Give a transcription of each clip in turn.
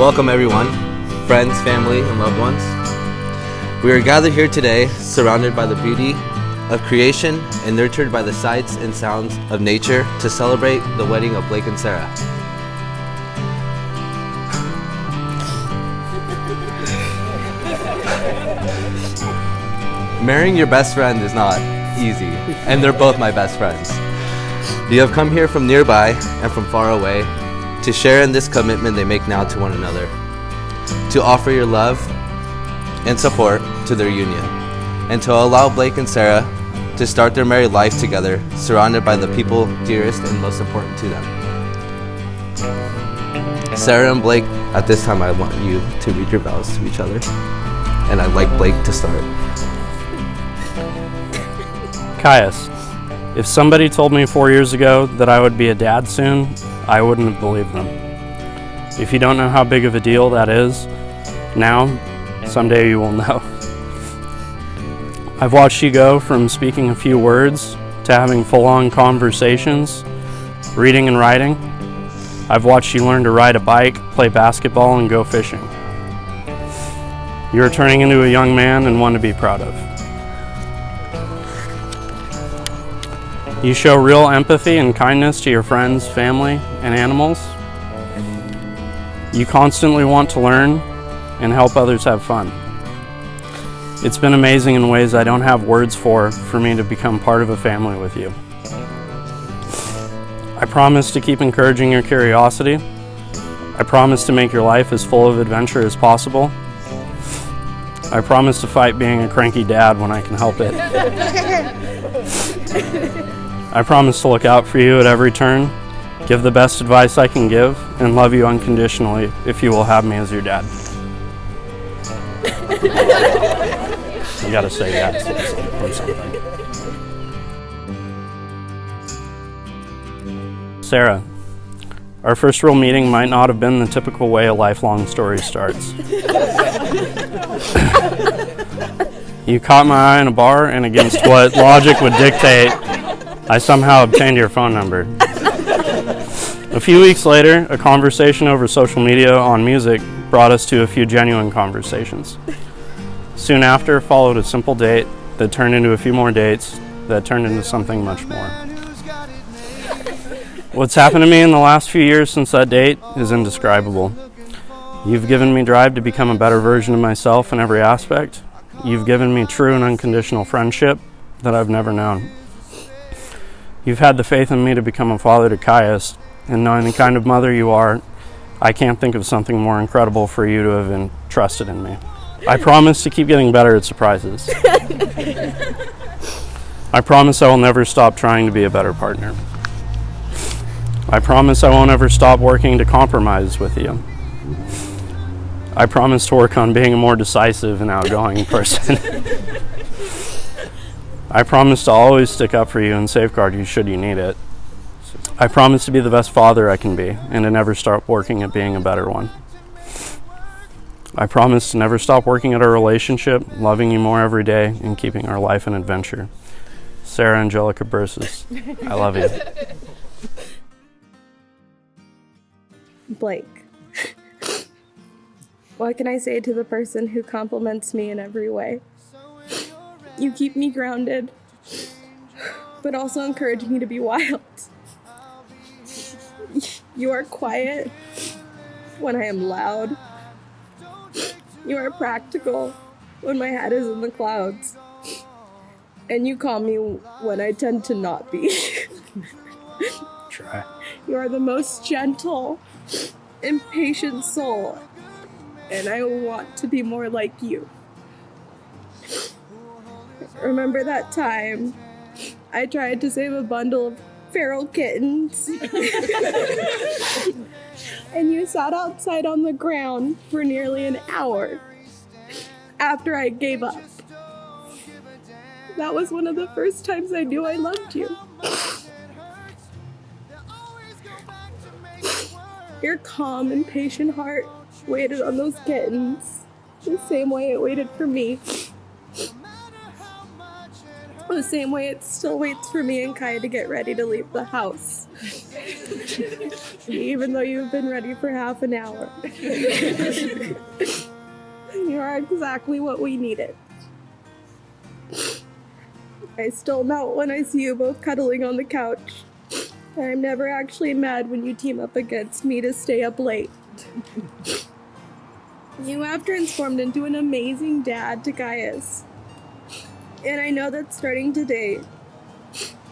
Welcome everyone, friends, family, and loved ones. We are gathered here today, surrounded by the beauty of creation and nurtured by the sights and sounds of nature to celebrate the wedding of Blake and Sarah. Marrying your best friend is not easy, and they're both my best friends. You have come here from nearby and from far away to share in this commitment they make now to one another, to offer your love and support to their union, and to allow Blake and Sarah to start their married life together, surrounded by the people dearest and most important to them. Sarah and Blake, at this time I want you to read your vows to each other, and I'd like Blake to start. Caius, if somebody told me 4 years ago that I would be a dad soon, I wouldn't have believed them. If you don't know how big of a deal that is, now, someday you will know. I've watched you go from speaking a few words to having full-on conversations, reading and writing. I've watched you learn to ride a bike, play basketball, and go fishing. You are turning into a young man and one to be proud of. You show real empathy and kindness to your friends, family, and animals. You constantly want to learn and help others have fun. It's been amazing in ways I don't have words for me to become part of a family with you. I promise to keep encouraging your curiosity. I promise to make your life as full of adventure as possible. I promise to fight being a cranky dad when I can help it. I promise to look out for you at every turn, give the best advice I can give, and love you unconditionally if you will have me as your dad. You gotta say yes or something. Sarah, our first real meeting might not have been the typical way a lifelong story starts. You caught my eye in a bar, and against what logic would dictate, I somehow obtained your phone number. A few weeks later, a conversation over social media on music brought us to a few genuine conversations. Soon after followed a simple date that turned into a few more dates that turned into something much more. What's happened to me in the last few years since that date is indescribable. You've given me drive to become a better version of myself in every aspect. You've given me true and unconditional friendship that I've never known. You've had the faith in me to become a father to Caius, and knowing the kind of mother you are, I can't think of something more incredible for you to have entrusted in me. I promise to keep getting better at surprises. I promise I will never stop trying to be a better partner. I promise I won't ever stop working to compromise with you. I promise to work on being a more decisive and outgoing person. I promise to always stick up for you and safeguard you should you need it. I promise to be the best father I can be and to never stop working at being a better one. I promise to never stop working at our relationship, loving you more every day, and keeping our life an adventure. Sarah Angelica Bursis, I love you. Blake. What can I say to the person who compliments me in every way? You keep me grounded, but also encourage me to be wild. You are quiet when I am loud. You are practical when my head is in the clouds. And you calm me when I tend to not be. Try. You are the most gentle and patient soul, and I want to be more like you. Remember that time I tried to save a bundle of feral kittens? And you sat outside on the ground for nearly an hour after I gave up. That was one of the first times I knew I loved you. Your calm and patient heart waited on those kittens the same way it waited for me. The same way it still waits for me and Kai to get ready to leave the house. Even though you've been ready for half an hour. You are exactly what we needed. I still melt when I see you both cuddling on the couch. I'm never actually mad when you team up against me to stay up late. You have transformed into an amazing dad to Gaius. And I know that starting today,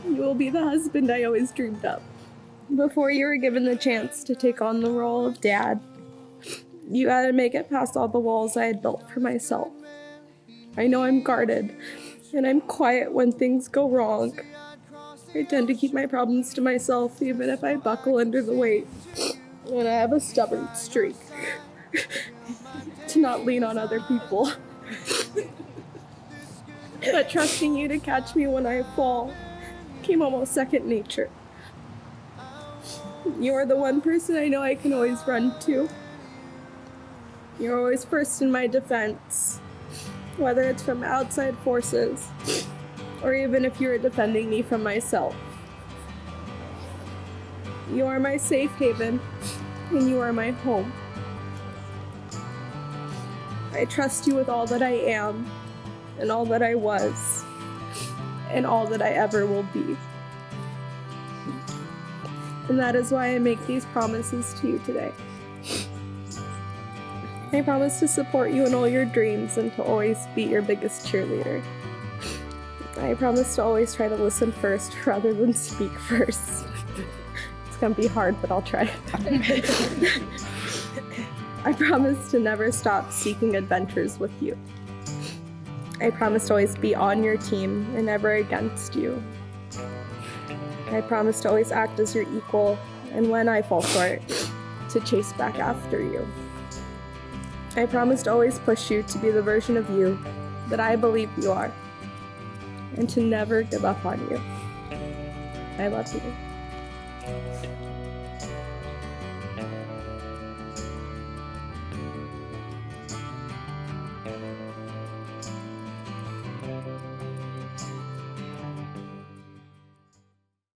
you will be the husband I always dreamed of. Before you were given the chance to take on the role of dad, you had to make it past all the walls I had built for myself. I know I'm guarded, and I'm quiet when things go wrong. I tend to keep my problems to myself, even if I buckle under the weight. And I have a stubborn streak to not lean on other people. But trusting you to catch me when I fall came almost second nature. You're the one person I know I can always run to. You're always first in my defense, whether it's from outside forces, or even if you're defending me from myself. You are my safe haven, and you are my home. I trust you with all that I am, and all that I was, and all that I ever will be. And that is why I make these promises to you today. I promise to support you in all your dreams and to always be your biggest cheerleader. I promise to always try to listen first rather than speak first. It's gonna be hard, but I'll try. I promise to never stop seeking adventures with you. I promise to always be on your team and never against you. I promise to always act as your equal, and when I fall short, to chase back after you. I promise to always push you to be the version of you that I believe you are, and to never give up on you. I love you.